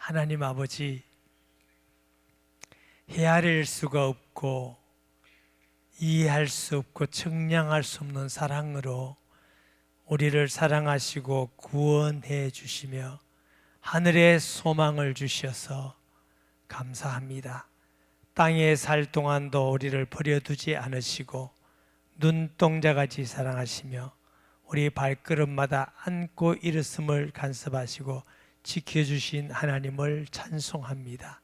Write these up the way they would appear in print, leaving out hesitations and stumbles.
하나님 아버지, 헤아릴 수가 없고 이해할 수 없고 측량할 수 없는 사랑으로 우리를 사랑하시고 구원해 주시며 하늘의 소망을 주셔서 감사합니다. 땅에 살 동안도 우리를 버려두지 않으시고 눈동자같이 사랑하시며 우리 발걸음마다 안고 일었음을 간섭하시고 지켜주신 하나님을 찬송합니다.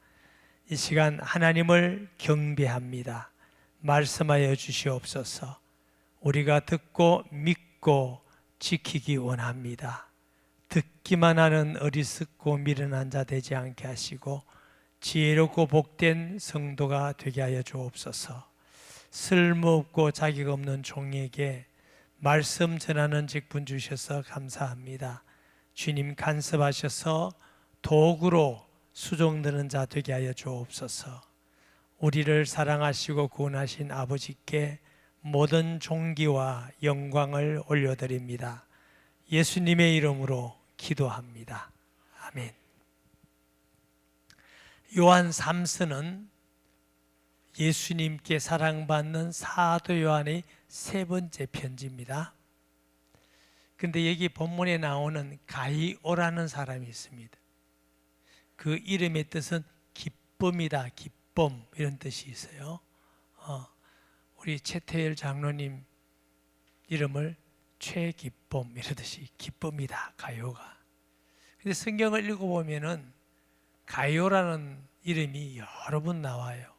이 시간 하나님을 경배합니다. 말씀하여 주시옵소서. 우리가 듣고 믿고 지키기 원합니다. 듣기만 하는 어리석고 미련한 자 되지 않게 하시고 지혜롭고 복된 성도가 되게 하여 주옵소서. 쓸모없고 자격 없는 종에게 말씀 전하는 직분 주셔서 감사합니다. 주님 간섭하셔서 도구로 수종드는 자 되게 하여 주옵소서. 우리를 사랑하시고 구원하신 아버지께 모든 존귀와 영광을 올려드립니다. 예수님의 이름으로 기도합니다. 아멘. 요한 3서는 예수님께 사랑받는 사도 요한의 세 번째 편지입니다. 근데 여기 본문에 나오는 가이오라는 사람이 있습니다. 그 이름의 뜻은 기쁨이다, 기쁨, 이런 뜻이 있어요. 우리 최태열 장로님 이름을 최기쁨 이러듯이 기쁨이다, 가요가. 근데 성경을 읽어보면은 가요라는 이름이 여러 번 나와요.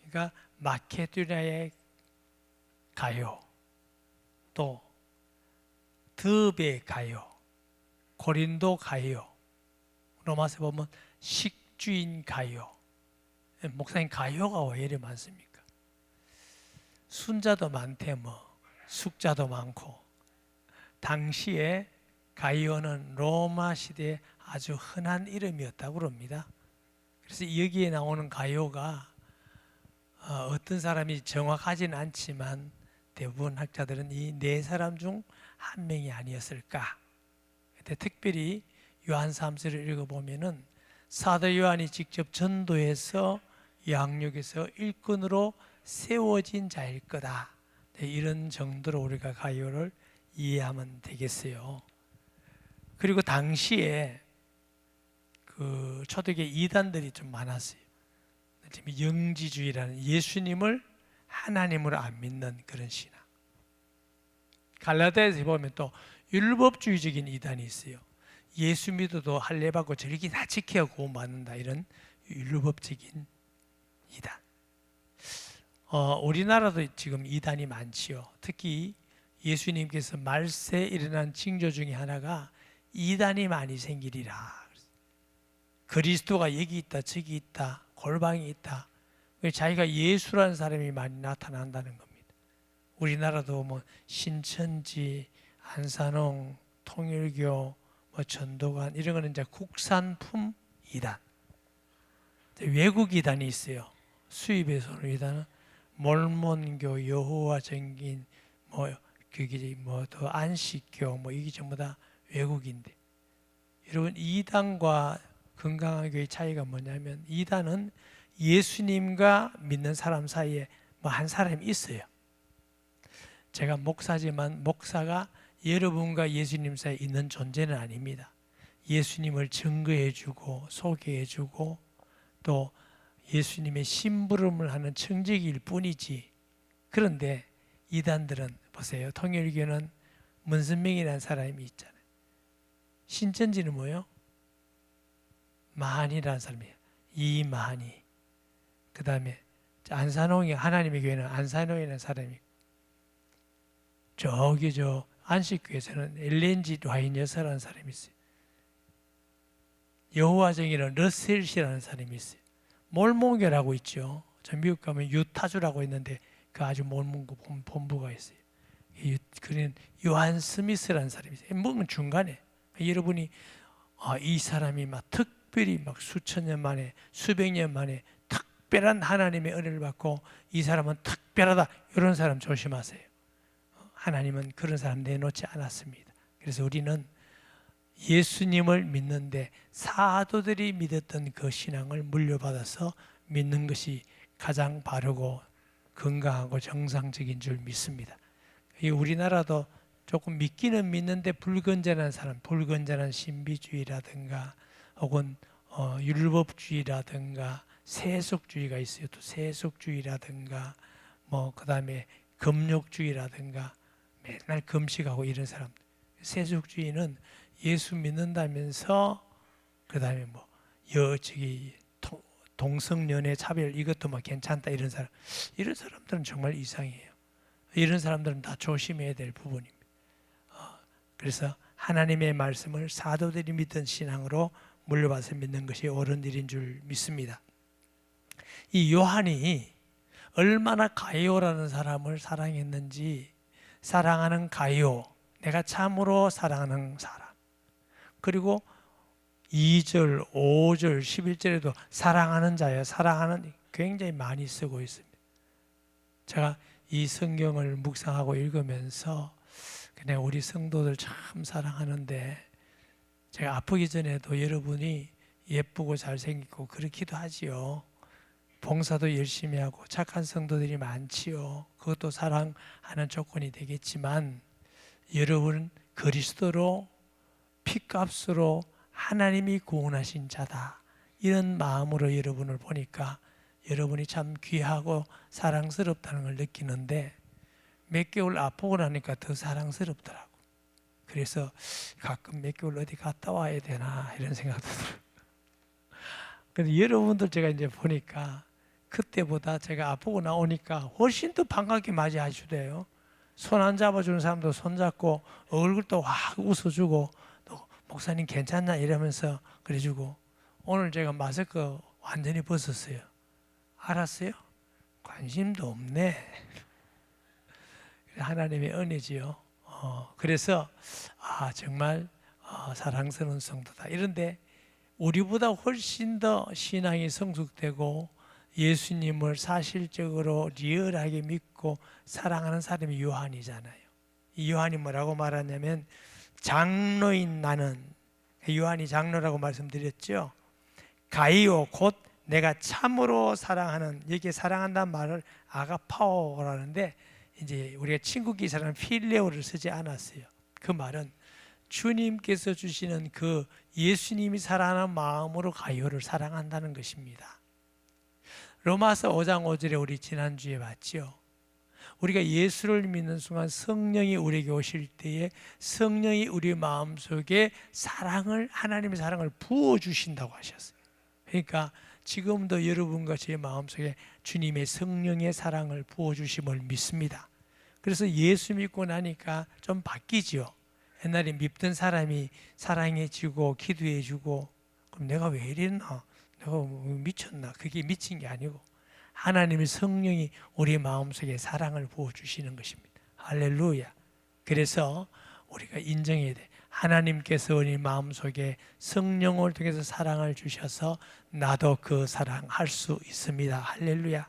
그러니까 마케도니아의 가요, 또 드베 가요, 고린도 가요, 로마서 보면 식주인 가요. 목사님 가요가 왜 이렇게 많습니까? 순자도 많대 숙자도 많고. 당시에 가이오는 로마 시대에 아주 흔한 이름이었다고 그럽니다. 그래서 여기에 나오는 가이오가 어떤 사람이 정확하지는 않지만 대부분 학자들은 이 네 사람 중 한 명이 아니었을까. 근데 특별히 요한 3서를 읽어보면은 사도 요한이 직접 전도해서 양육에서 일꾼으로 세워진 자일 거다. 이런 정도로 우리가 가요를 이해하면 되겠어요. 그리고 당시에 그 초대교회 이단들이 좀 많았어요. 영지주의라는 예수님을 하나님으로 안 믿는 그런 신앙. 갈라디아에서 보면 또 율법주의적인 이단이 있어요. 예수 믿어도 할례 받고 저렇게 다 지켜야 구원받는다, 이런 율법적인 이단. 우리나라도 지금 이단이 많지요. 특히 예수님께서 말세에 일어난 징조 중에 하나가 이단이 많이 생기리라. 그리스도가 여기 있다 저기 있다 골방이 있다. 자기가 예수라는 사람이 많이 나타난다는 겁니다. 우리나라도 뭐 신천지, 안산홍, 통일교, 뭐 전도관 이런 거는 이제 국산품 이단. 외국 이단이 있어요. 수입에서 오는 이단은 몰몬교, 여호와 증인, 또 안식교, 이게 전부 다 외국인데. 여러분, 이단과 건강한 교회의 차이가 뭐냐면, 이단은 예수님과 믿는 사람 사이에 한 사람이 있어요. 제가 목사지만 목사가 여러분과 예수님 사이에 있는 존재는 아닙니다. 예수님을 증거해주고 소개해주고 또 예수님의 심부름을 하는 청지기일 뿐이지. 그런데 이단들은 보세요. 통일교는 문선명이라는 사람이 있잖아요. 신천지는 뭐예요? 마한이라는 사람이에요. 이마한이. 그 다음에 안산홍이, 하나님의 교회는 안산홍이라는 사람이 있고, 저기 안식교에서는 엘렌지 라인 여사라는 사람이 있어요. 여호와 증인은 러셀시라는 사람이 있어요. 몰몬교라고 있죠. 저 미국 가면 유타주라고 있는데 그 아주 몰몬교 본부가 있어요. 그는 요한 스미스라는 사람이 있어요. 뭔가 중간에 여러분이 이 사람이 특별히 수천 년 만에 수백 년 만에 특별한 하나님의 은혜를 받고 이 사람은 특별하다, 이런 사람 조심하세요. 하나님은 그런 사람 내놓지 않았습니다. 그래서 우리는 예수님을 믿는데 사도들이 믿었던 그 신앙을 물려받아서 믿는 것이 가장 바르고 건강하고 정상적인 줄 믿습니다. 우리나라도 조금 믿기는 믿는데 불건전한 사람, 불건전한 신비주의라든가 혹은 율법주의라든가 세속주의가 있어요. 또 세속주의라든가 그다음에 금욕주의라든가 맨날 금식하고 이런 사람. 세속주의는 예수 믿는다면서 그다음에 동성연애 차별 이것도 괜찮다 이런 사람. 이런 사람들은 정말 이상해요. 이런 사람들은 다 조심해야 될 부분입니다. 그래서 하나님의 말씀을 사도들이 믿던 신앙으로 물려받아서 믿는 것이 옳은 일인 줄 믿습니다. 이 요한이 얼마나 가이오라는 사람을 사랑했는지, 사랑하는 가이오, 내가 참으로 사랑하는 사람, 그리고 2절, 5절, 11절에도 사랑하는 자여, 사랑하는 굉장히 많이 쓰고 있습니다. 제가 이 성경을 묵상하고 읽으면서 그냥 우리 성도들 참 사랑하는데, 제가 아프기 전에도 여러분이 예쁘고 잘생기고 그렇기도 하지요. 봉사도 열심히 하고 착한 성도들이 많지요. 그것도 사랑하는 조건이 되겠지만, 여러분은 그리스도로 피값으로 하나님이 구원하신 자다, 이런 마음으로 여러분을 보니까 여러분이 참 귀하고 사랑스럽다는 걸 느끼는데, 몇 개월 아프고 나니까 더 사랑스럽더라고. 그래서 가끔 몇 개월 어디 갔다 와야 되나 이런 생각도 들어요. 근데 여러분들 제가 이제 보니까 그때보다 제가 아프고 나오니까 훨씬 더 반갑게 맞이하시대요. 손 안 잡아주는 사람도 손 잡고 얼굴도 확 웃어주고, 또 목사님 괜찮나 이러면서 그래주고. 오늘 제가 마스크 완전히 벗었어요. 알았어요? 관심도 없네. 하나님의 은혜지요. 그래서 정말 사랑스러운 성도다. 이런데 우리보다 훨씬 더 신앙이 성숙되고 예수님을 사실적으로 리얼하게 믿고 사랑하는 사람이 요한이잖아요. 이 요한이 뭐라고 말하냐면, 장로인 나는, 요한이 장로라고 말씀드렸죠. 가이오, 곧 내가 참으로 사랑하는, 여기에 사랑한다는 말을 아가파오라는데, 이제 우리가 친구 기사는 필레오를 쓰지 않았어요. 그 말은 주님께서 주시는 그 예수님이 사랑하는 마음으로 가이오를 사랑한다는 것입니다. 로마서 5장 5절에 우리 지난주에 봤죠. 우리가 예수를 믿는 순간 성령이 우리에게 오실 때에 성령이 우리 마음속에 사랑을, 하나님의 사랑을 부어주신다고 하셨어요. 그러니까 지금도 여러분과 제 마음속에 주님의 성령의 사랑을 부어주심을 믿습니다. 그래서 예수 믿고 나니까 좀 바뀌죠. 옛날에 믿던 사람이 사랑해지고 기도해주고, 그럼 내가 왜 이랬나? 내가 미쳤나? 그게 미친 게 아니고 하나님의 성령이 우리 마음속에 사랑을 부어주시는 것입니다. 할렐루야. 그래서 우리가 인정해야 돼. 하나님께서 우리 마음속에 성령을 통해서 사랑을 주셔서 나도 그 사랑할 수 있습니다. 할렐루야.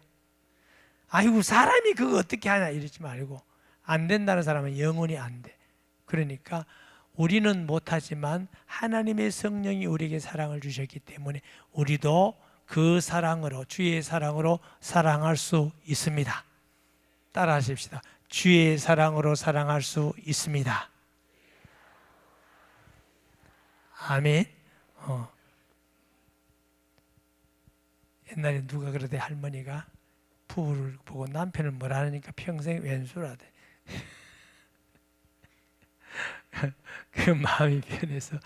아이고 사람이 그거 어떻게 하냐 이러지 말고, 안 된다는 사람은 영원히 안 돼. 그러니까 우리는 못하지만 하나님의 성령이 우리에게 사랑을 주셨기 때문에 우리도 그 사랑으로, 주의 사랑으로 사랑할 수 있습니다. 따라 하십시다. 주의 사랑으로 사랑할 수 있습니다. 아멘. 옛날에 누가 그러대, 할머니가 부부를 보고 남편을 뭐라 하니까 평생 왼수라대. 그 마음이 변해서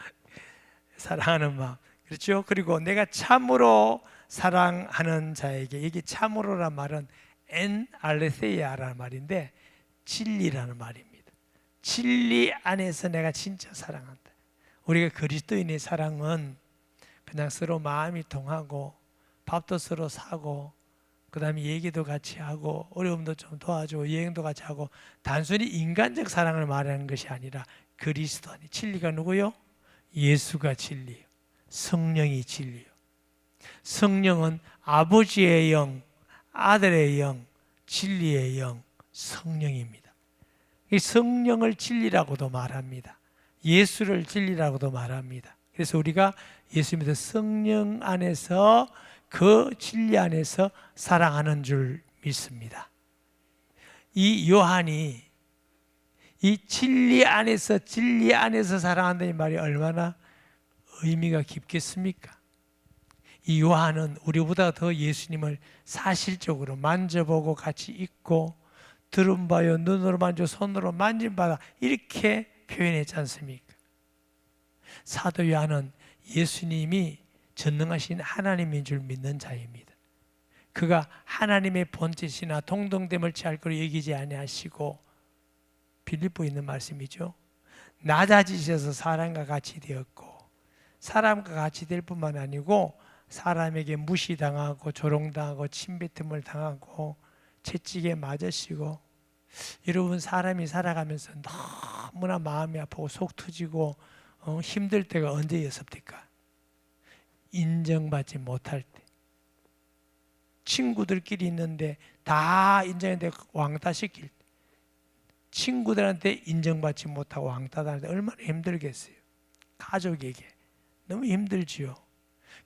사랑하는 마음. 그렇죠? 그리고 내가 참으로 사랑하는 자에게, 이게 참으로란 말은 엔 알레세이아라는 말인데 진리라는 말입니다. 진리 안에서 내가 진짜 사랑한다. 우리가 그리스도인의 사랑은 그냥 서로 마음이 통하고 밥도 서로 사고 그 다음에 얘기도 같이 하고 어려움도 좀 도와주고 여행도 같이 하고, 단순히 인간적 사랑을 말하는 것이 아니라 그리스도 안에, 진리가 누구요? 예수가 진리요, 성령이 진리요. 성령은 아버지의 영, 아들의 영, 진리의 영, 성령입니다. 이 성령을 진리라고도 말합니다. 예수를 진리라고도 말합니다. 그래서 우리가 예수 믿어 성령 안에서 그 진리 안에서 사랑하는 줄 믿습니다. 이 요한이 이 진리 안에서 사랑한다는 말이 얼마나 의미가 깊겠습니까? 이 요한은 우리보다 더 예수님을 사실적으로 만져보고 같이 있고 들은 바요, 눈으로 만져, 손으로 만진 바다 이렇게 표현했지 않습니까? 사도 요한은 예수님이 전능하신 하나님인 줄 믿는 자입니다. 그가 하나님의 본체시나 동등됨을 취할 것으로 여기지 아니하시고, 빌립보에 있는 말씀이죠. 낮아지셔서 사람과 같이 되었고, 사람과 같이 될 뿐만 아니고 사람에게 무시당하고 조롱당하고 침뱉음을 당하고 채찍에 맞으시고. 여러분, 사람이 살아가면서 너무나 마음이 아프고 속 터지고 힘들 때가 언제였습니까? 인정받지 못할 때. 친구들끼리 있는데 다 인정했는데 왕따시킬 때, 친구들한테 인정받지 못하고 왕따당할 때 얼마나 힘들겠어요. 가족에게 너무 힘들지요.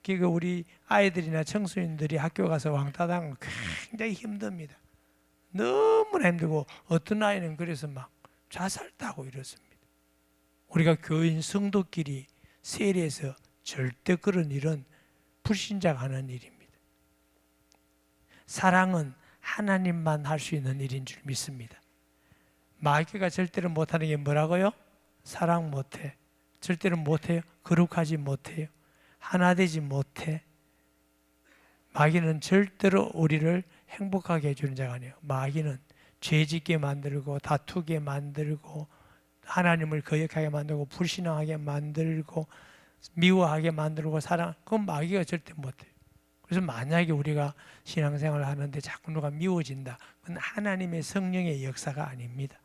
그러니까 우리 아이들이나 청소년들이 학교 가서 왕따당하면 굉장히 힘듭니다. 너무나 힘들고 어떤 아이는 그래서 막 자살도 하고 이렇습니다. 우리가 교인 성도끼리 세례해서 절대 그런 일은 불신자가 하는 일입니다. 사랑은 하나님만 할 수 있는 일인 줄 믿습니다. 마귀가 절대로 못하는 게 뭐라고요? 사랑 못해. 절대로 못해요. 거룩하지 못해요. 하나 되지 못해. 마귀는 절대로 우리를 행복하게 해주는 자가 아니에요. 마귀는 죄짓게 만들고 다투게 만들고 하나님을 거역하게 만들고 불신앙하게 만들고 미워하게 만들고 그건 마귀가 절대 못해요. 그래서 만약에 우리가 신앙생활을 하는데 자꾸 누가 미워진다, 그건 하나님의 성령의 역사가 아닙니다.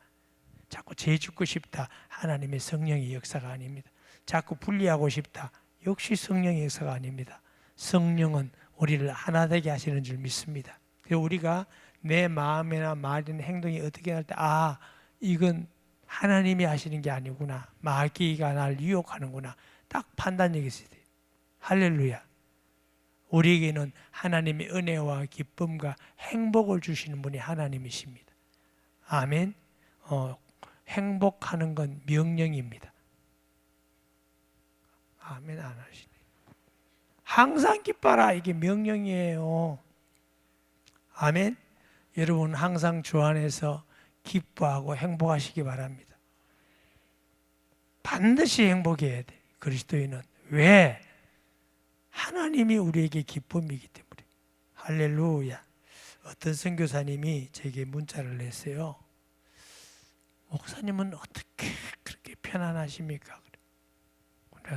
자꾸 죄 짓고 싶다, 하나님의 성령의 역사가 아닙니다. 자꾸 분리하고 싶다, 역시 성령의 역사가 아닙니다. 성령은 우리를 하나 되게 하시는 줄 믿습니다. 그래서 우리가 내 마음이나 말이나 행동이 어떻게 할 때 이건 하나님이 하시는 게 아니구나, 마귀가 날 유혹하는구나, 딱 판단력이 있어야 돼요. 할렐루야. 우리에게는 하나님의 은혜와 기쁨과 행복을 주시는 분이 하나님이십니다. 아멘. 행복하는 건 명령입니다. 아멘 안 하시네. 항상 기뻐라, 이게 명령이에요. 아멘. 여러분 항상 주 안에서 기뻐하고 행복하시기 바랍니다. 반드시 행복해야 돼. 그리스도인은. 왜? 하나님이 우리에게 기쁨이기 때문에. 할렐루야. 어떤 선교사님이 제게 문자를 냈어요. 목사님은 어떻게 그렇게 편안하십니까? 내가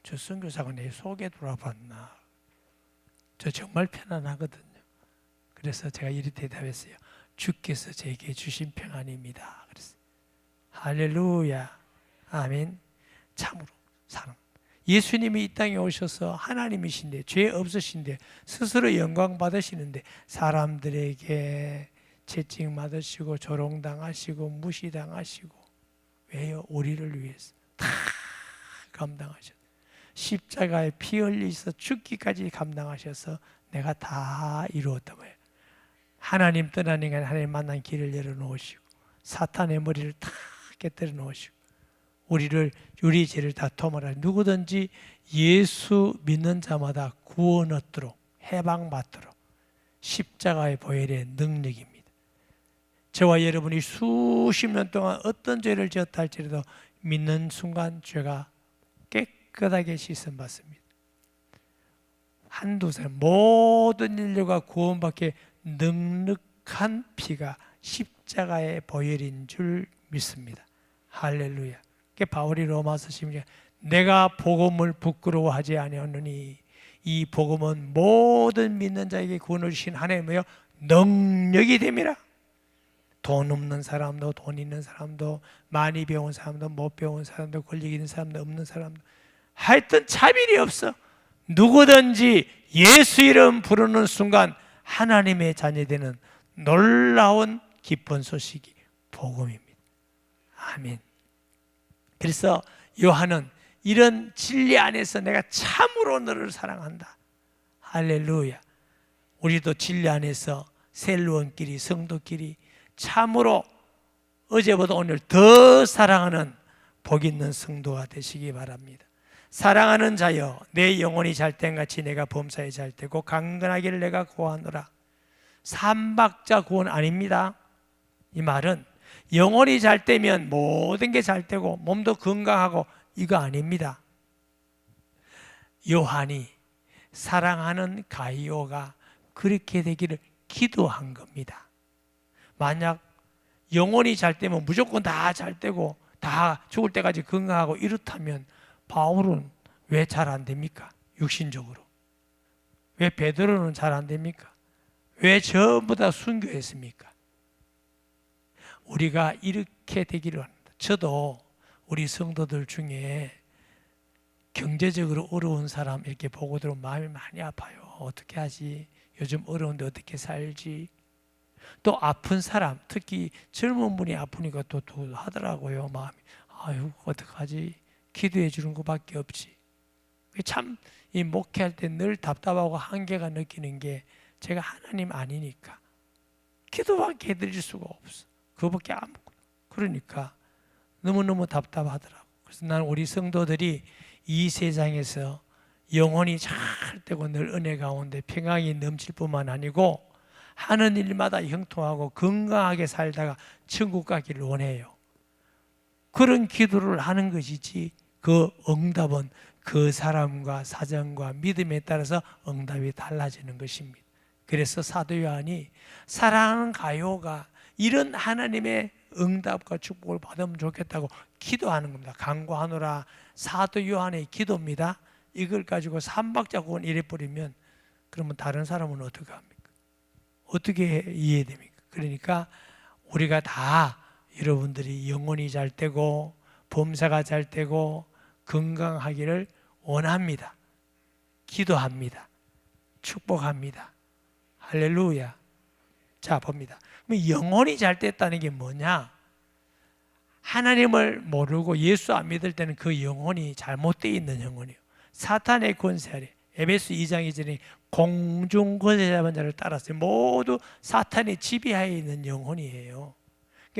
저 선교사가 내 속에 돌아봤나? 저 정말 편안하거든요. 그래서 제가 이렇게 대답했어요. 주께서 제게 주신 평안입니다. 그랬어요. 할렐루야. 아멘. 참으로 사랑. 예수님이 이 땅에 오셔서 하나님이신데, 죄 없으신데, 스스로 영광 받으시는데 사람들에게 채찍 맞으시고 조롱당하시고 무시당하시고, 왜요? 우리를 위해서 다 감당하셨어요. 십자가에 피 흘리셔서 죽기까지 감당하셔서 내가 다 이루었단 말이에요. 하나님 떠나는 게 하나님 만난 길을 열어놓으시고 사탄의 머리를 다 깨뜨려 놓으시고 우리 죄를 다 토말하시고, 누구든지 예수 믿는 자마다 구원 얻도록 해방받도록 십자가의 보혈의 능력입니다. 저와 여러분이 수십 년 동안 어떤 죄를 지었다 할지라도 믿는 순간 죄가 깨끗하게 씻음받습니다. 한두 살 모든 인류가 구원받게 넉넉한 피가 십자가의 보혈인 줄 믿습니다. 할렐루야. 바울이 로마서 16장 내가 복음을 부끄러워하지 아니하노니 이 복음은 모든 믿는 자에게 구원을 주신 하나님의 능력이 됨이라. 돈 없는 사람도 돈 있는 사람도 많이 배운 사람도 못 배운 사람도 권력 있는 사람도 없는 사람도 하여튼 차별이 없어. 누구든지 예수 이름 부르는 순간 하나님의 자녀되는 놀라운 기쁜 소식이 복음입니다. 아멘. 그래서 요한은 이런 진리 안에서 내가 참으로 너를 사랑한다. 할렐루야. 우리도 진리 안에서 셀루원끼리 성도끼리 참으로 어제보다 오늘 더 사랑하는 복 있는 성도가 되시기 바랍니다. 사랑하는 자여, 내 영혼이 잘된 같이 내가 범사에 잘되고 강건하기를 내가 구하노라. 삼박자 구원 아닙니다. 이 말은 영혼이 잘되면 모든 게 잘되고 몸도 건강하고 이거 아닙니다. 요한이 사랑하는 가이오가 그렇게 되기를 기도한 겁니다. 만약 영혼이 잘되면 무조건 다 잘되고 다 죽을 때까지 건강하고 이렇다면 바울은 왜 잘 안 됩니까? 육신적으로. 왜 베드로는 잘 안 됩니까? 왜 전부 다 순교했습니까? 우리가 이렇게 되기를 합니다. 저도 우리 성도들 중에 경제적으로 어려운 사람 이렇게 보고 들으면 마음이 많이 아파요. 어떻게 하지? 요즘 어려운데 어떻게 살지? 또 아픈 사람, 특히 젊은 분이 아프니까 또 하더라고요. 마음이 아유 어떡하지? 기도해 주는 것밖에 없지. 참 이 목회할 때 늘 답답하고 한계가 느끼는 게 제가 하나님 아니니까 기도밖에 해드릴 수가 없어. 그거밖에 안 먹고. 그러니까 너무너무 답답하더라고. 그래서 나는 우리 성도들이 이 세상에서 영혼이 잘 되고 늘 은혜 가운데 평강이 넘칠 뿐만 아니고 하는 일마다 형통하고 건강하게 살다가 천국 가기를 원해요. 그런 기도를 하는 것이지 그 응답은 그 사람과 사정과 믿음에 따라서 응답이 달라지는 것입니다. 그래서 사도 요한이 사랑하는 가요가 이런 하나님의 응답과 축복을 받으면 좋겠다고 기도하는 겁니다. 간구하노라. 사도 요한의 기도입니다. 이걸 가지고 삼박자 구원 이래버리면 그러면 다른 사람은 어떻게 합니까? 어떻게 이해됩니까? 그러니까 우리가 다 여러분들이 영혼이 잘 되고 범사가 잘 되고 건강하기를 원합니다. 기도합니다. 축복합니다. 할렐루야. 자, 봅니다. 그럼 영혼이 잘 됐다는 게 뭐냐? 하나님을 모르고 예수 안 믿을 때는 그 영혼이 잘못되어 있는 영혼이에요. 사탄의 권세 아래 에베소 2장 2절에 공중 권세 잡은 자를 따랐어요. 모두 사탄의 지배하에 있는 영혼이에요.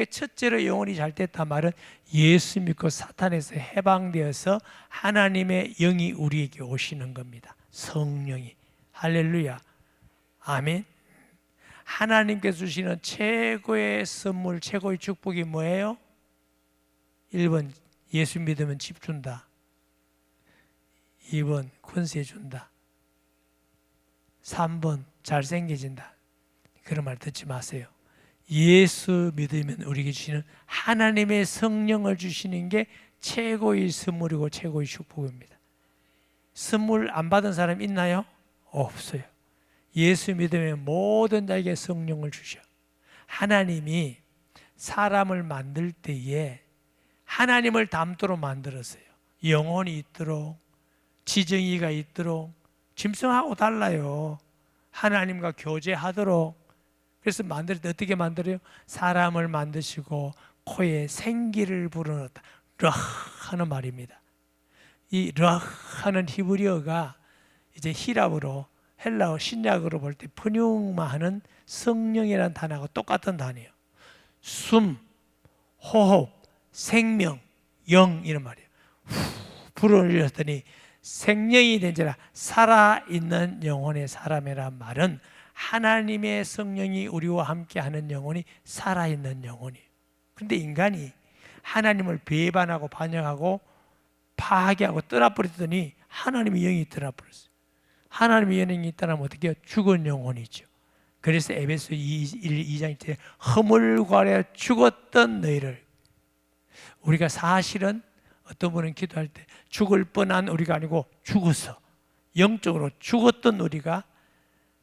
첫째로 영혼이 잘 됐단 말은 예수 믿고 사탄에서 해방되어서 하나님의 영이 우리에게 오시는 겁니다. 성령이. 할렐루야. 아멘. 하나님께서 주시는 최고의 선물, 최고의 축복이 뭐예요? 1번 예수 믿으면 집 준다. 2번 권세 준다. 3번 잘생겨진다. 그런 말 듣지 마세요. 예수 믿으면 우리에게 주시는 하나님의 성령을 주시는 게 최고의 선물이고 최고의 축복입니다. 선물 안 받은 사람 있나요? 없어요. 예수 믿으면 모든 자에게 성령을 주셔. 하나님이 사람을 만들 때에 하나님을 닮도록 만들었어요. 영혼이 있도록, 지정의가 있도록, 짐승하고 달라요. 하나님과 교제하도록. 그래서 만들 때 어떻게 만들어요? 사람을 만드시고 코에 생기를 불어넣었다. 르ach 하는 말입니다. 이 르ach 하는 히브리어가 이제 히랍어로 헬라어 신약으로 볼 때 푸뉴마 하는 성령이라는 단어하고 똑같은 단어예요. 숨, 호흡, 생명, 영 이런 말이에요. 불어넣었더니 생명이 된지라 살아있는 영혼의 사람이란 말은 하나님의 성령이 우리와 함께하는 영혼이 살아있는 영혼이에요. 그런데 인간이 하나님을 배반하고 반역하고 파괴하고 떠나버렸더니 하나님의 영이 떠나버렸어요. 하나님의 영이 있다면 어떻게 해요? 죽은 영혼이죠. 그래서 에베소 2장 1절에 허물과래 죽었던 너희를, 우리가 사실은 어떤 분은 기도할 때 죽을 뻔한 우리가 아니고 죽어서 영적으로 죽었던 우리가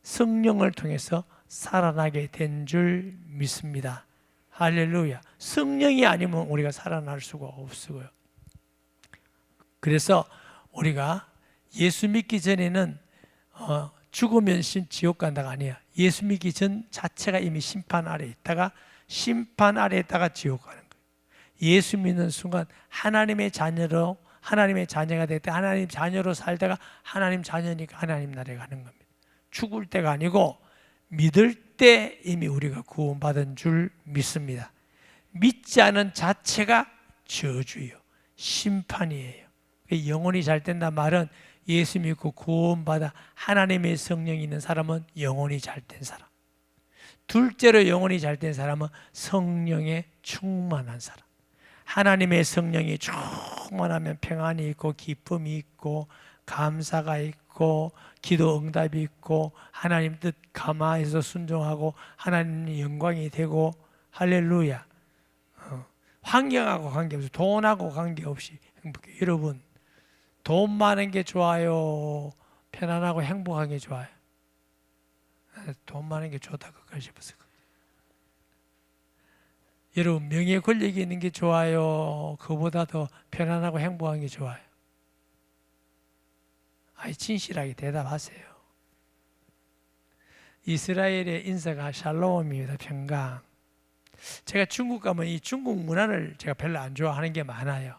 성령을 통해서 살아나게 된 줄 믿습니다. 할렐루야. 성령이 아니면 우리가 살아날 수가 없어요. 그래서 우리가 예수 믿기 전에는 죽으면 지옥 간다가 아니야. 예수 믿기 전 자체가 이미 심판 아래 있다가 심판 아래 있다가 지옥 가는 거예요. 예수 믿는 순간 하나님의 자녀로, 하나님의 자녀가 됐다. 하나님 자녀로 살다가 하나님 자녀니까 하나님 나라에 가는 겁니다. 죽을 때가 아니고 믿을 때 이미 우리가 구원받은 줄 믿습니다. 믿지 않은 자체가 저주요, 심판이에요. 영혼이 잘 된다 말은 예수 믿고 구원받아 하나님의 성령이 있는 사람은 영혼이 잘 된 사람. 둘째로 영혼이 잘 된 사람은 성령에 충만한 사람. 하나님의 성령이 충만하면 평안이 있고 기쁨이 있고 감사가 있고 기도 응답이 있고 하나님 뜻 감화해서 순종하고 하나님의 영광이 되고 할렐루야. 환경하고 관계없이, 돈하고 관계없이 행복해. 여러분, 돈 많은 게 좋아요? 편안하고 행복한 게 좋아요? 돈 많은 게 좋다고 싶었어요. 여러분, 명예 권력이 있는 게 좋아요? 그보다 더 편안하고 행복한 게 좋아요? 진실하게 대답하세요. 이스라엘의 인사가 샬롬입니다. 평강. 제가 중국 가면 이 중국 문화를 제가 별로 안 좋아하는 게 많아요.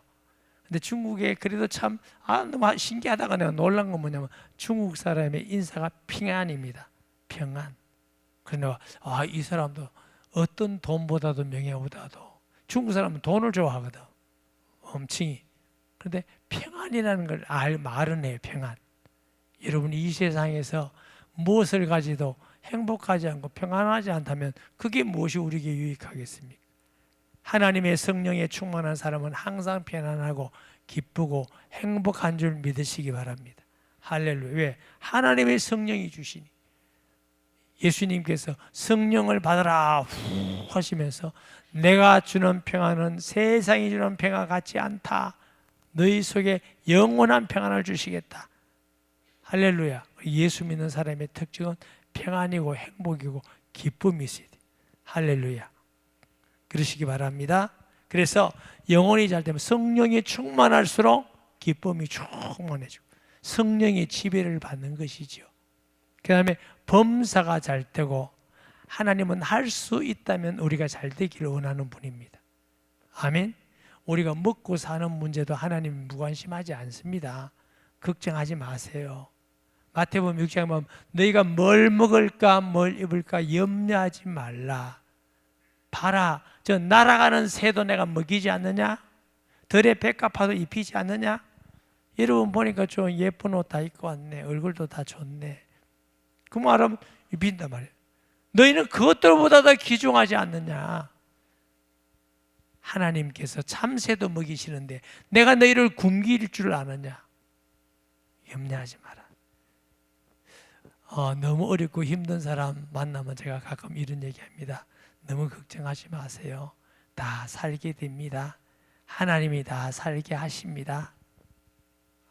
근데 중국에 그래도 참 너무 신기하다가 내가 놀란 건 뭐냐면 중국 사람의 인사가 평안입니다. 평안. 그래서 이 사람도 어떤 돈보다도 명예보다도, 중국 사람은 돈을 좋아하거든. 엄청이. 그런데 평안이라는 걸 말은 해요. 평안. 여러분, 이 세상에서 무엇을 가지도 행복하지 않고 평안하지 않다면 그게 무엇이 우리에게 유익하겠습니까? 하나님의 성령에 충만한 사람은 항상 편안하고 기쁘고 행복한 줄 믿으시기 바랍니다. 할렐루야. 왜? 하나님의 성령이 주시니. 예수님께서 성령을 받으라 하시면서 내가 주는 평안은 세상이 주는 평안 같지 않다. 너희 속에 영원한 평안을 주시겠다. 할렐루야. 예수 믿는 사람의 특징은 평안이고 행복이고 기쁨이 있어야 돼. 할렐루야. 그러시기 바랍니다. 그래서 영혼이 잘 되면 성령이 충만할수록 기쁨이 충만해지고 성령의 지배를 받는 것이죠. 그 다음에 범사가 잘 되고, 하나님은 할 수 있다면 우리가 잘 되기를 원하는 분입니다. 아멘. 우리가 먹고 사는 문제도 하나님 무관심하지 않습니다. 걱정하지 마세요. 마태복음 6장에 보면 너희가 뭘 먹을까 뭘 입을까 염려하지 말라. 봐라, 저 날아가는 새도 내가 먹이지 않느냐? 들의 백합화도 입히지 않느냐? 여러분 보니까 좀 예쁜 옷 다 입고 왔네. 얼굴도 다 좋네. 그 말은 입힌단 말이에요. 너희는 그것들보다 더 귀중하지 않느냐? 하나님께서 참새도 먹이시는데 내가 너희를 굶길 줄 아느냐? 염려하지 마라. 너무 어렵고 힘든 사람 만나면 제가 가끔 이런 얘기합니다. 너무 걱정하지 마세요. 다 살게 됩니다. 하나님이 다 살게 하십니다.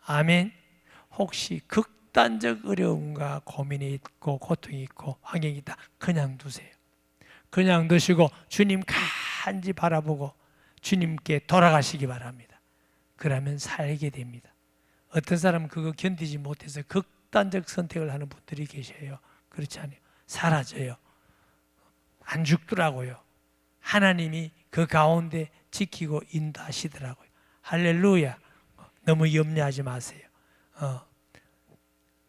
아멘. 혹시 극단적 어려움과 고민이 있고 고통이 있고 환경이 있다, 그냥 두세요. 그냥 두시고 주님 간지 바라보고 주님께 돌아가시기 바랍니다. 그러면 살게 됩니다. 어떤 사람은 그거 견디지 못해서 극단적 선택을 하는 분들이 계셔요. 그렇지 않아요. 사라져요. 안 죽더라고요. 하나님이 그 가운데 지키고 인도하시더라고요. 할렐루야. 너무 염려하지 마세요.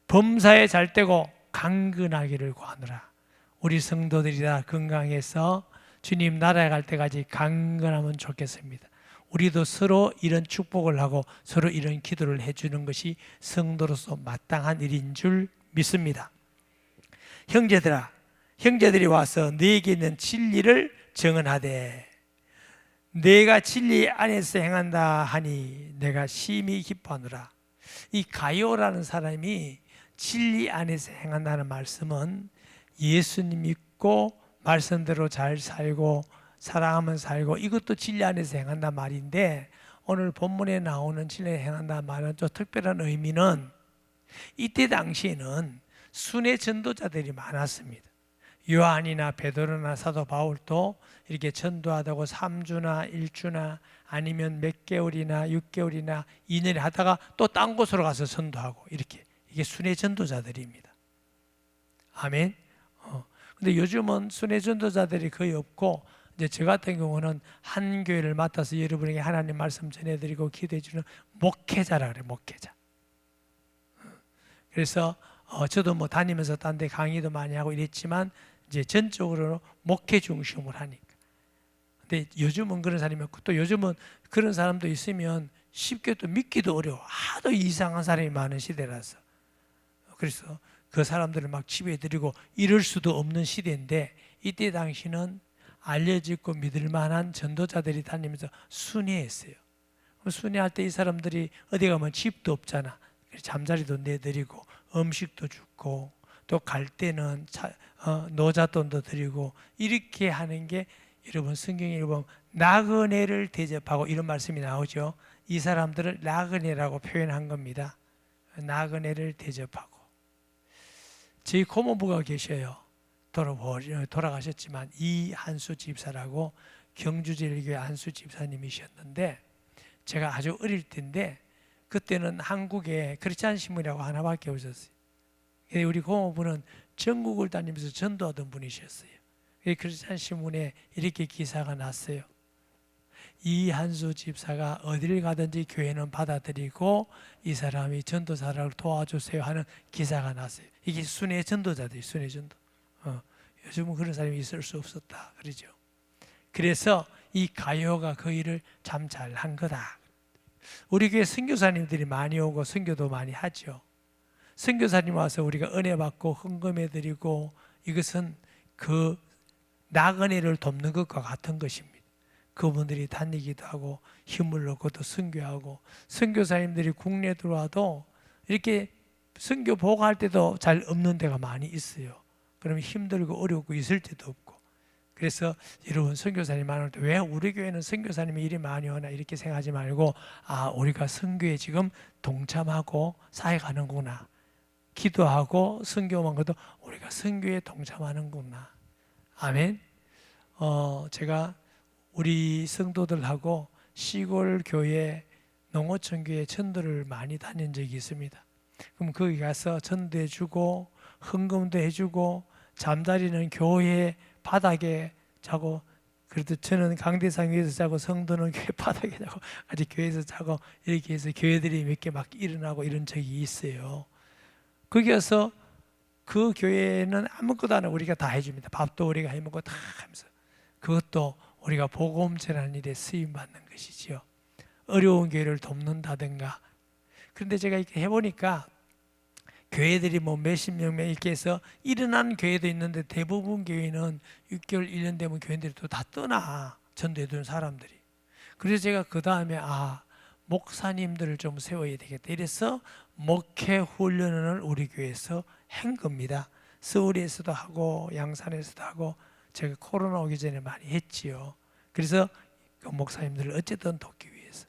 범사에 잘 되고 강건하기를 구하노라. 우리 성도들이 다 건강해서 주님 나라에 갈 때까지 강건하면 좋겠습니다. 우리도 서로 이런 축복을 하고 서로 이런 기도를 해주는 것이 성도로서 마땅한 일인 줄 믿습니다. 형제들아, 형제들이 와서 너에게 있는 진리를 증언하되 내가 진리 안에서 행한다 하니 내가 심히 기뻐하노라. 이 가요라는 사람이 진리 안에서 행한다는 말씀은 예수님 믿고 말씀대로 잘 살고 사랑하면 살고, 이것도 진리 안에서 행한다 말인데, 오늘 본문에 나오는 진리에 행한다 말은 좀 특별한 의미는 이때 당시에는 순회 전도자들이 많았습니다. 요한이나 베드로나 사도 바울도 이렇게 전도하다고 3주나 1주나 아니면 몇 개월이나 6개월이나 2년에 하다가 또 딴 곳으로 가서 전도하고, 이렇게 이게 순회 전도자들입니다. 아멘. 근데 요즘은 순회 전도자들이 거의 없고 이제 저 같은 경우는 한 교회를 맡아서 여러분에게 하나님 말씀 전해드리고 기도해주는 목회자라 그래, 목회자. 그래서 저도 뭐 다니면서 딴 데 강의도 많이 하고 이랬지만 이제 전적으로 목회 중심으로 하니까. 근데 요즘은 그런 사람이 없고, 또 요즘은 그런 사람도 있으면 쉽게 또 믿기도 어려워. 하도 이상한 사람이 많은 시대라서. 그래서 그 사람들을 막 지배해드리고 이럴 수도 없는 시대인데, 이때 당시는 알려지고 믿을 만한 전도자들이 다니면서 순회했어요. 순회할 때 이 사람들이 어디 가면 집도 없잖아. 잠자리도 내드리고 음식도 주고 또 갈 때는 노잣돈도 드리고 이렇게 하는 게, 여러분 성경에 보면 나그네를 대접하고 이런 말씀이 나오죠. 이 사람들을 나그네라고 표현한 겁니다. 나그네를 대접하고. 저희 고모부가 계셔요. 돌아가셨지만 이한수 집사라고 경주제일교회 한수 집사님이셨는데, 제가 아주 어릴 때인데 그때는 한국에 크리스찬 신문이라고 하나밖에 없었어요. 우리 고모부는 전국을 다니면서 전도하던 분이셨어요. 크리스찬 신문에 이렇게 기사가 났어요. 이한수 집사가 어디를 가든지 교회는 받아들이고 이 사람이 전도사를 도와주세요 하는 기사가 났어요. 이게 순회 전도자들이 순회 전도. 요즘은 그런 사람이 있을 수 없었다 그러죠. 그래서 이 가요가 그 일을 참 잘한 거다. 우리 교회 선교사님들이 많이 오고 선교도 많이 하죠. 선교사님 와서 우리가 은혜 받고 헌금해 드리고, 이것은 그 나그네를 돕는 것과 같은 것입니다. 그분들이 다니기도 하고 힘을 얻고 또 선교하고, 선교사님들이 국내에 들어와도 이렇게 선교 보고할 때도 잘 없는 데가 많이 있어요. 그러면 힘들고 어렵고 있을 때도 없고. 그래서 여러분 선교사님 많을 때 왜 우리 교회는 선교사님이 일이 많이 오나 이렇게 생각하지 말고, 우리가 선교에 지금 동참하고 사역하는구나, 기도하고 선교만 가도 우리가 선교에 동참하는구나. 아멘. 제가 우리 성도들하고 시골 교회, 농어촌 교회 전도를 많이 다닌 적이 있습니다. 그럼 거기 가서 전도해주고 헌금도 해주고, 잠자리는 교회 바닥에 자고, 그래도 저는 강대상 위에서 자고 성도는 교회 바닥에 자고 아직 교회에서 자고, 이렇게 해서 교회들이 몇 개 막 일어나고 이런 적이 있어요. 거기 가서 그 교회는 아무것도 안 하고 우리가 다 해줍니다. 밥도 우리가 해먹고 다 하면서, 그것도 우리가 복음 전하는 일에 쓰임 받는 것이지요. 어려운 교회를 돕는다든가. 그런데 제가 이렇게 해보니까 교회들이 뭐 몇십 명 이렇게 해서 일어난 교회도 있는데, 대부분 교회는 6개월 1년 되면 교회들이 또 다 떠나, 전도해두는 사람들이. 그래서 제가 그 다음에 목사님들을 좀 세워야 되겠다 이래서 목회 훈련을 우리 교회에서 한 겁니다. 서울에서도 하고 양산에서도 하고, 제가 코로나 오기 전에 많이 했지요. 그래서 그 목사님들을 어쨌든 돕기 위해서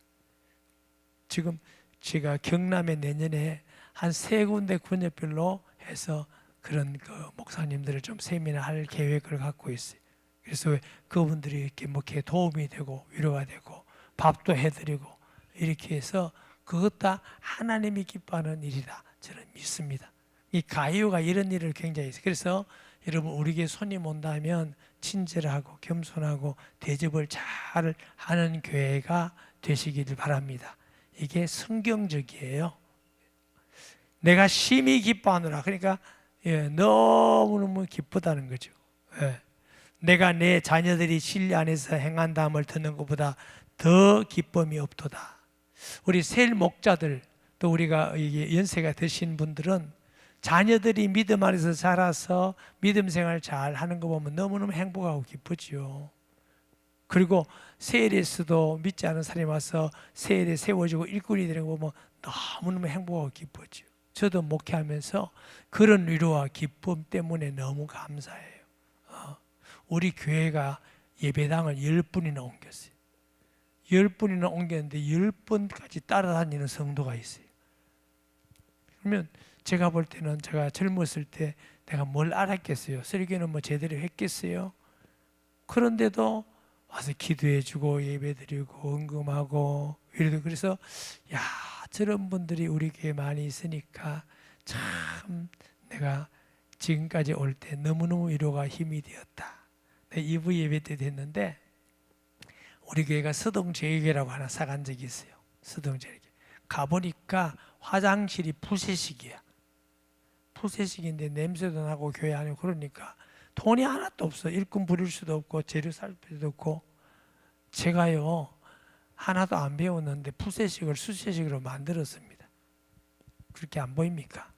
지금 제가 경남에 내년에 한 3군데 군역별로 해서 그런 그 목사님들을 좀 세미나할 계획을 갖고 있어요. 그래서 그분들이 이렇게 목회에 도움이 되고 위로가 되고 밥도 해드리고 이렇게 해서, 그것 다 하나님이 기뻐하는 일이다 저는 믿습니다. 이 가요가 이런 일을 굉장히 해요. 그래서 여러분 우리 교회 손님 온다면 친절하고 겸손하고 대접을 잘 하는 교회가 되시기를 바랍니다. 이게 성경적이에요. 내가 심히 기뻐하노라. 그러니까 너무너무 기쁘다는 거죠. 내가 내 자녀들이 진리 안에서 행한다함을 듣는 것보다 더 기쁨이 없도다. 우리 세일 목자들, 또 우리가 연세가 드신 분들은 자녀들이 믿음 안에서 자라서 믿음 생활 잘 하는 거 보면 너무너무 행복하고 기쁘지요. 그리고 세일에서도 믿지 않은 사람이 와서 세일에 세워지고 일꾼이 되는 거 보면 너무너무 행복하고 기쁘지요. 저도 목회하면서 그런 위로와 기쁨 때문에 너무 감사해요. 우리 교회가 예배당을 10분이나 옮겼어요. 10분이나 옮겼는데 10번까지 따라다니는 성도가 있어요. 그러면 제가 볼 때는, 제가 젊었을 때 내가 뭘 알았겠어요? 설교는 뭐 제대로 했겠어요? 그런데도 와서 기도해주고 예배드리고 헌금하고 이래도, 그래서 저런 분들이 우리 교회에 많이 있으니까 참 내가 지금까지 올 때 너무너무 위로가 힘이 되었다. 2부 예배 때 됐는데 우리 교회가 서동제일교회라고 하나 사간 적이 있어요. 서동제일교회 가보니까 화장실이 푸세식이야. 푸세식인데 냄새도 나고 교회 안에 그러니까 돈이 하나도 없어. 일꾼 부릴 수도 없고 재료 살 필요도 없고. 제가요 하나도 안 배웠는데 푸세식을 수세식으로 만들었습니다. 그렇게 안 보입니까?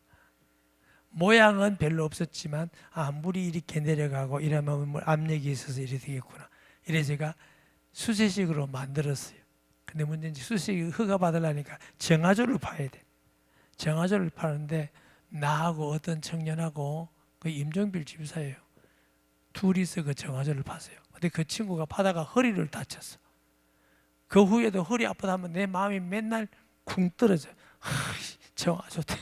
모양은 별로 없었지만 물이 이렇게 내려가고 이러면 압력이 있어서 이렇게 되겠구나. 이래 제가 수세식으로 만들었어요. 근데 문제는 수세식 허가 받으려니까 정화조를 파야 돼. 정화조를 파는데 나하고 어떤 청년하고 그 임종필 집사예요. 둘이서 그 정화조를 팠어요. 근데 그 친구가 파다가 허리를 다쳤어. 그 후에도 허리 아프다 하면 내 마음이 맨날 쿵 떨어져. 정화조 때.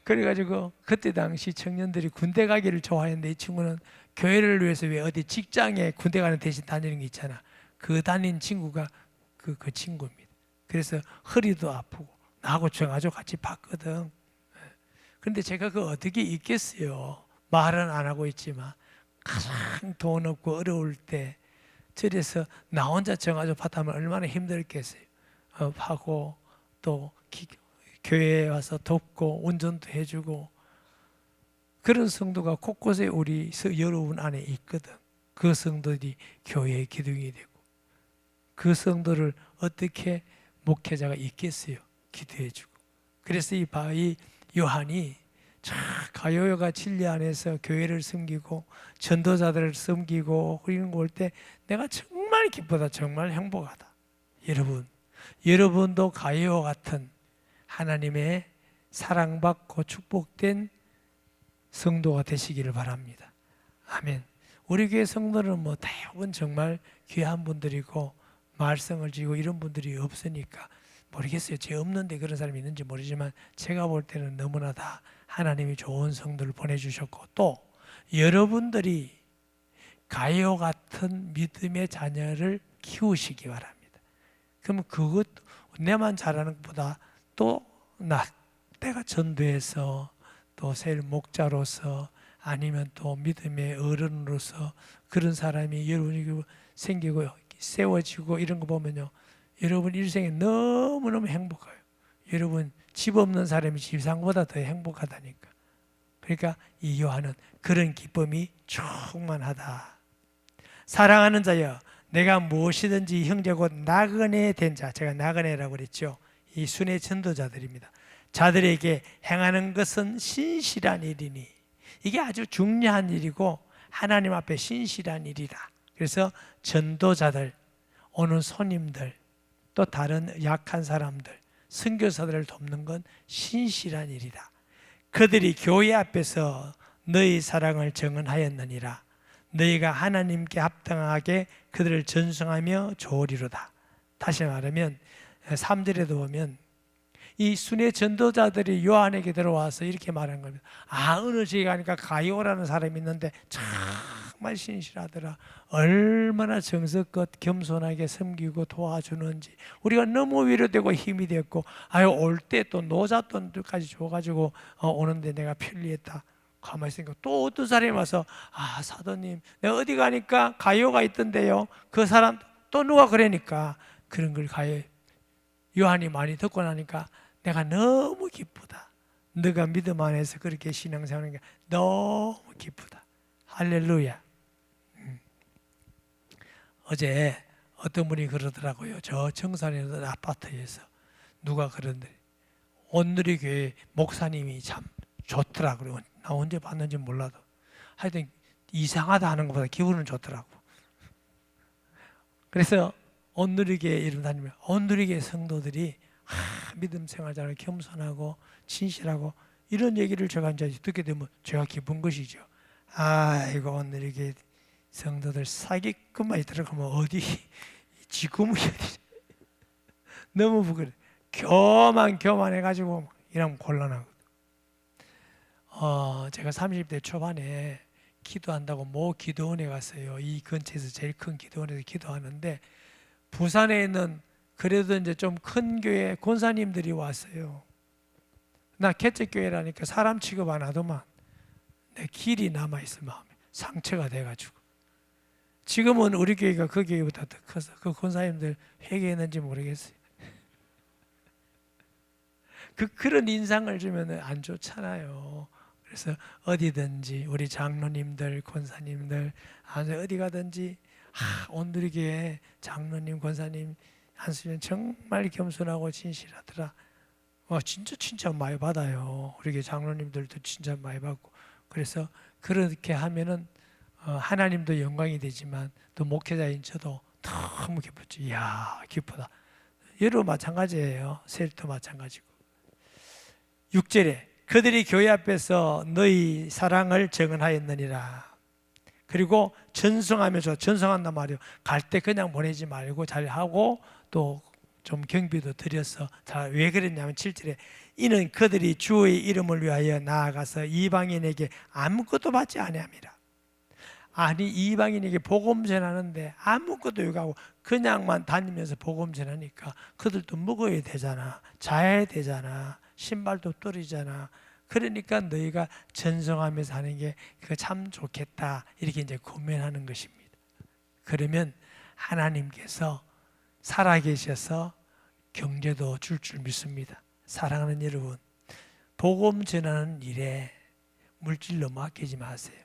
그래가지고 그때 당시 청년들이 군대 가기를 좋아했는데 이 친구는 교회를 위해서 왜 어디 직장에 군대 가는 대신 다니는 게 있잖아. 그 다닌 친구가 그 친구입니다. 그래서 허리도 아프고 나하고 정화조 같이 봤거든. 그런데 제가 그 어떻게 있겠어요. 말은 안 하고 있지만 가장 돈 없고 어려울 때 절에서 나 혼자 정화조 파타면 얼마나 힘들겠어요. 파고 또 교회에 와서 돕고 운전도 해주고 그런 성도가 곳곳에 우리 여러분 안에 있거든. 그 성도들이 교회의 기둥이 되고 그 성도를 어떻게 목회자가 있겠어요. 기도해주고. 그래서 이 요한이 가요요가 진리 안에서 교회를 섬기고 전도자들을 섬기고 이런 거 볼 때 내가 정말 기쁘다. 정말 행복하다. 여러분도 가요와 같은 하나님의 사랑받고 축복된 성도가 되시기를 바랍니다. 아멘. 우리 교회 성도는 대부분 정말 귀한 분들이고 말썽을 지고 이런 분들이 없으니까 모르겠어요. 제 없는데 그런 사람이 있는지 모르지만 제가 볼 때는 너무나 다 하나님이 좋은 성도를 보내주셨고 또 여러분들이 가요 같은 믿음의 자녀를 키우시기 바랍니다. 그러면 그것 내만 잘하는 것보다 또 내가 전도해서 또 셀 목자로서 아니면 또 믿음의 어른으로서 그런 사람이 여러분이 생기고 세워지고 이런 거 보면요. 여러분 일생에 너무너무 행복해요. 여러분 집 없는 사람이 집상보다 더 행복하다니까. 그러니까 이 요한은 그런 기쁨이 충만하다. 사랑하는 자여 내가 무엇이든지 형제 곧 나그네 된 자, 제가 나그네라고 그랬죠. 이 순회 전도자들입니다. 자들에게 행하는 것은 신실한 일이니 이게 아주 중요한 일이고 하나님 앞에 신실한 일이다. 그래서 전도자들, 오는 손님들, 또 다른 약한 사람들, 선교사들을 돕는 건 신실한 일이다. 그들이 교회 앞에서 너희 사랑을 증언하였느니라. 너희가 하나님께 합당하게 그들을 전송하며 좋으리로다. 다시 말하면 3절에도 보면 이 순회 전도자들이 요한에게 들어와서 이렇게 말한 겁니다. 어느 지에 가니까 가요라는 사람이 있는데 정말 신실하더라. 얼마나 정성껏 겸손하게 섬기고 도와주는지 우리가 너무 위로되고 힘이 됐고 올 때 또 노잣돈까지 줘가지고 오는데 내가 편리했다. 가만히 있으니까 또 어떤 사람이 와서 사도님 내가 어디 가니까 가요가 있던데요. 그 사람 또 누가 그러니까 그런 걸 요한이 많이 듣고 나니까 내가 너무 기쁘다. 너가 믿음 안에서 그렇게 신앙생활하는 게 너무 기쁘다. 할렐루야. 어제 어떤 분이 그러더라고요. 저 청산에 있는 아파트에서 누가 그런데 온누리교회 목사님이 참 좋더라고요. 나 언제 봤는지 몰라도 하여튼 이상하다 하는 것보다 기분은 좋더라고. 그래서 온누리교회 이름 다니면 온누리교회 성도들이 믿음 생활 잘하고 겸손하고 진실하고 이런 얘기를 제가 이제 듣게 되면 제가 기쁜 것이죠. 이거 온누리교회 성도들 사기꾼만 들어가면 어디 지구물이 어디 너무 부끄러워. 교만해가지고 이러면 곤란하거든. 제가 30대 초반에 기도한다고 모 기도원에 갔어요. 이 근처에서 제일 큰 기도원에서 기도하는데 부산에 있는 그래도 이제 좀 큰 교회 권사님들이 왔어요. 나 개척교회라니까 사람 취급 안 하더만 내 길이 남아있어 마음에. 상처가 돼가지고. 지금은 우리 교회가 그 교회보다 더 커서 그 권사님들 회개했는지 모르겠어요. 그런 인상을 주면 안 좋잖아요. 그래서 어디든지 우리 장로님들, 권사님들 어디 가든지 오늘 우리 교회 장로님, 권사님 한수면 정말 겸손하고 진실하더라. 진짜 칭찬 많이 받아요. 우리 교회 장로님들도 칭찬 많이 받고. 그래서 그렇게 하면은 하나님도 영광이 되지만 또 목회자인 저도 너무 기쁘죠. 이야, 기쁘다. 여러분 마찬가지예요. 셀도 마찬가지고. 6절에 그들이 교회 앞에서 너희 사랑을 증언하였느니라. 그리고 전송하면서, 전송한단 말이에요. 갈 때 그냥 보내지 말고 잘하고 또 좀 경비도 드려서. 자, 왜 그랬냐면 7절에 이는 그들이 주의 이름을 위하여 나아가서 이방인에게 아무것도 받지 아니함이라. 아니, 이방인에게 복음 전하는데 아무것도 요구하고 그냥만 다니면서 복음 전하니까 그들도 먹어야 되잖아, 자야 되잖아, 신발도 떨어지잖아. 그러니까 너희가 전성하면서 하는 게 그거 참 좋겠다, 이렇게 이제 고민하는 것입니다. 그러면 하나님께서 살아계셔서 경제도 줄 믿습니다. 사랑하는 여러분, 복음 전하는 일에 물질로 맡기지 마세요.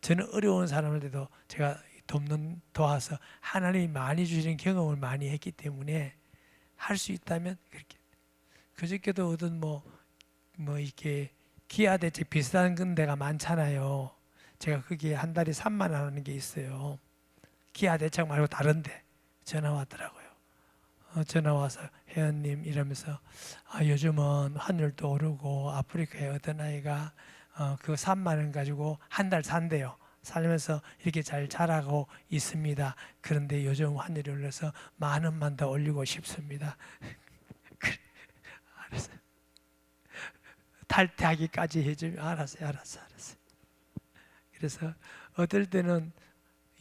저는 어려운 사람들도 제가 도와서 하나님이 많이 주시는 경험을 많이 했기 때문에 할 수 있다면 그렇게. 그저께도 어떤 이렇게 기아 대책 비슷한 데가 많잖아요. 제가 거기에 한 달에 3만 원 하는 게 있어요. 기아 대책 말고 다른데 전화 왔더라고요. 전화 와서 회원님 이러면서 요즘은 환율도 오르고 아프리카에 어떤 아이가 그 3만 원 가지고 한 달 산대요. 살면서 이렇게 잘 자라고 있습니다. 그런데 요즘 환율이 올라서 10,000원만 더 올리고 싶습니다. 알았어요. 탈퇴하기까지 해주면 알았어요. 그래서 어떨 때는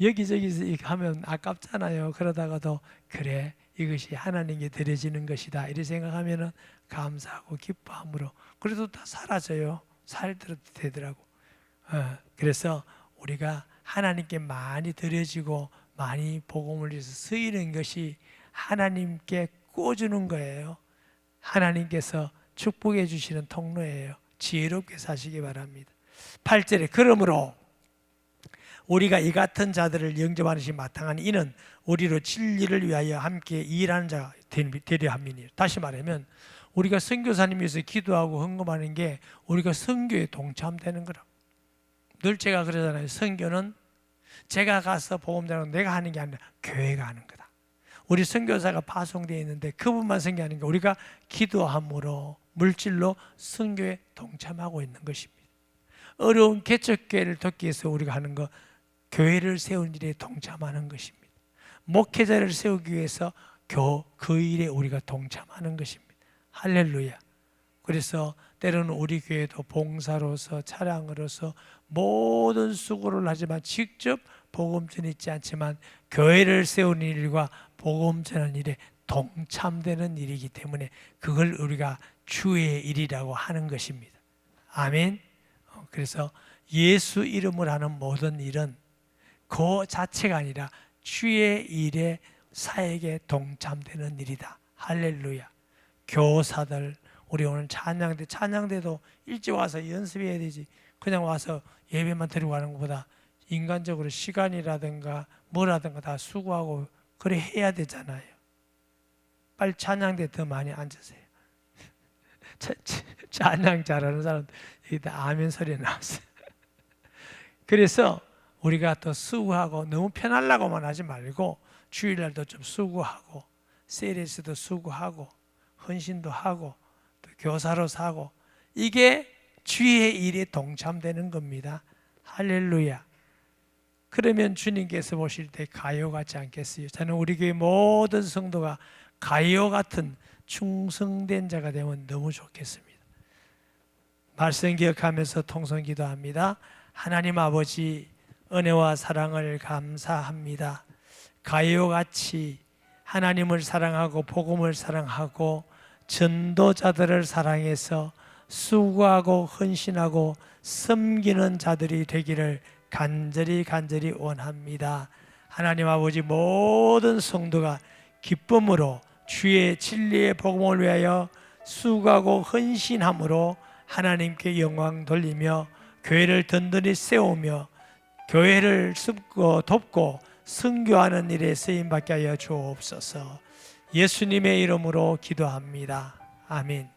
여기저기서 하면 아깝잖아요. 그러다가도 그래, 이것이 하나님께 드려지는 것이다, 이렇게 생각하면 감사하고 기뻐함으로 그래도 다 사라져요. 살더라도 되더라고. 그래서 우리가 하나님께 많이 드려지고 많이 복음을 위해서 쓰이는 것이 하나님께 꿔주는 거예요. 하나님께서 축복해 주시는 통로예요. 지혜롭게 사시기 바랍니다. 8절에 그러므로 우리가 이 같은 자들을 영접하는 것이 마땅하니 이는 우리로 진리를 위하여 함께 일하는 자가 되려 함이니. 다시 말하면 우리가 선교사님 위해서 기도하고 헌금하는 게 우리가 선교에 동참되는 거라고. 늘 제가 그러잖아요. 선교는 제가 가서 복음 전하고 내가 하는 게 아니라 교회가 하는 거다. 우리 선교사가 파송되어 있는데 그분만 선교하는 게 우리가 기도함으로 물질로 선교에 동참하고 있는 것입니다. 어려운 개척교회를 돕기 위해서 우리가 하는 거, 교회를 세우는 일에 동참하는 것입니다. 목회자를 세우기 위해서 그 일에 우리가 동참하는 것입니다. 할렐루야. 그래서 때로는 우리 교회도 봉사로서 차량으로서 모든 수고를 하지만 직접 복음 전하지 않지만 교회를 세우는 일과 복음 전하는 일에 동참되는 일이기 때문에 그걸 우리가 주의 일이라고 하는 것입니다. 아멘. 그래서 예수 이름을 하는 모든 일은 그 자체가 아니라 주의 일에 사역에 동참되는 일이다. 할렐루야. 교사들, 우리 오늘 찬양대도 일찍 와서 연습해야 되지. 그냥 와서 예배만 드리고 가는 것보다 인간적으로 시간이라든가 뭐라든가 다 수고하고 그래 해야 되잖아요. 빨리 찬양대 더 많이 앉으세요. 찬양 잘하는 사람 여기다 아멘 소리 나왔어요. 그래서 우리가 또 수고하고 너무 편하려고만 하지 말고 주일날도 좀 수고하고 세일에서도 수고하고 헌신도 하고 또 교사로서 하고 이게 주의 일에 동참되는 겁니다. 할렐루야. 그러면 주님께서 보실 때 가요 같지 않겠어요? 저는 우리 교회 모든 성도가 가요 같은 충성된 자가 되면 너무 좋겠습니다. 말씀 기억하면서 통성 기도합니다. 하나님 아버지, 은혜와 사랑을 감사합니다. 가요같이 하나님을 사랑하고 복음을 사랑하고 전도자들을 사랑해서 수고하고 헌신하고 섬기는 자들이 되기를 간절히 원합니다. 하나님 아버지, 모든 성도가 기쁨으로 주의 진리의 복음을 위하여 수고하고 헌신함으로 하나님께 영광 돌리며 교회를 든든히 세우며 교회를 돕고 선교하는 일에 쓰임받게 하여 주옵소서. 예수님의 이름으로 기도합니다. 아멘.